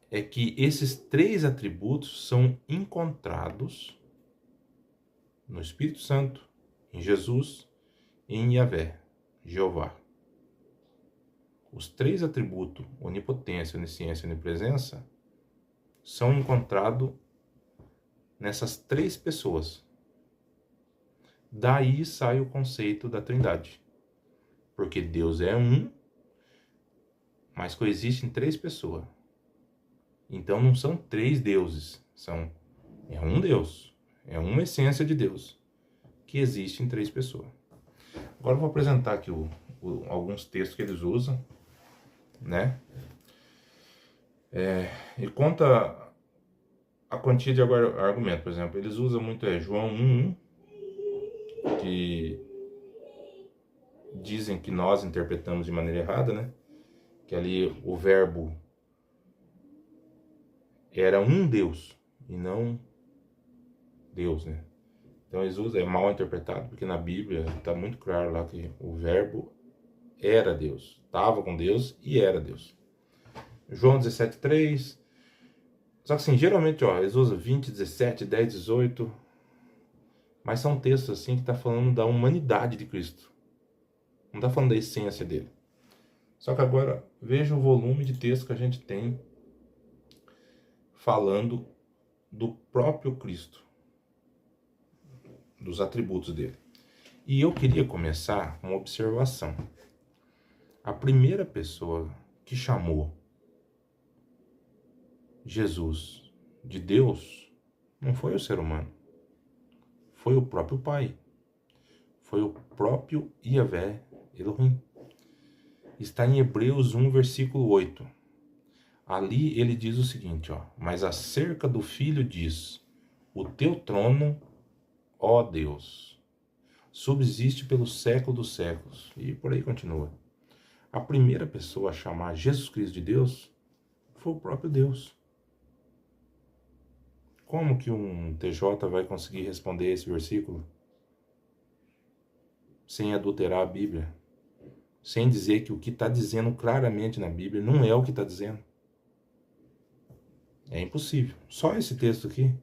é que esses três atributos são encontrados no Espírito Santo, em Jesus e em Yahvé, Jeová. Os três atributos, onipotência, onisciência e onipresença, são encontrados nessas três pessoas. Daí sai o conceito da Trindade. Porque Deus é um, mas coexistem três pessoas. Então não são três deuses, é um Deus, é uma essência de Deus, que existe em três pessoas. Agora eu vou apresentar aqui alguns textos que eles usam, né? E conta a quantia de argumento, por exemplo. Eles usam muito João 1:1, que dizem que nós interpretamos de maneira errada, né? Que ali o verbo era um Deus e não Deus, né? Então eles usam, é mal interpretado, porque na Bíblia está muito claro lá que o verbo era Deus, estava com Deus e era Deus. João 17:3. Só que assim, geralmente, eles usam 20, 17, 10, 18, mas são textos assim que está falando da humanidade de Cristo. Não está falando da essência dele. Só que agora, veja o volume de texto que a gente tem falando do próprio Cristo, dos atributos dele. E eu queria começar com uma observação. A primeira pessoa que chamou Jesus de Deus não foi o ser humano, foi o próprio Pai, foi o próprio Yahvé, Elohim. Está em Hebreus 1, versículo 8. Ali ele diz o seguinte, mas acerca do Filho diz, o teu trono, ó Deus, subsiste pelo século dos séculos. E por aí continua. A primeira pessoa a chamar Jesus Cristo de Deus foi o próprio Deus. Como que um TJ vai conseguir responder esse versículo sem adulterar a Bíblia? Sem dizer que o que está dizendo claramente na Bíblia não é o que está dizendo? É impossível. Só esse texto aqui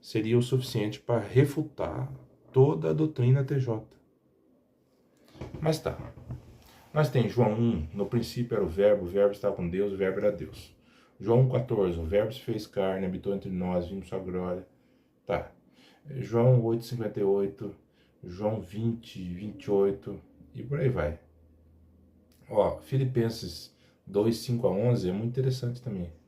seria o suficiente para refutar toda a doutrina TJ. Mas tá. Nós temos João 1, no princípio era o verbo estava com Deus, o verbo era Deus. João 14, o verbo se fez carne, habitou entre nós, vimos sua glória. Tá. João 8:58, João 20:28 e por aí vai. Filipenses 2:5-11 é muito interessante também.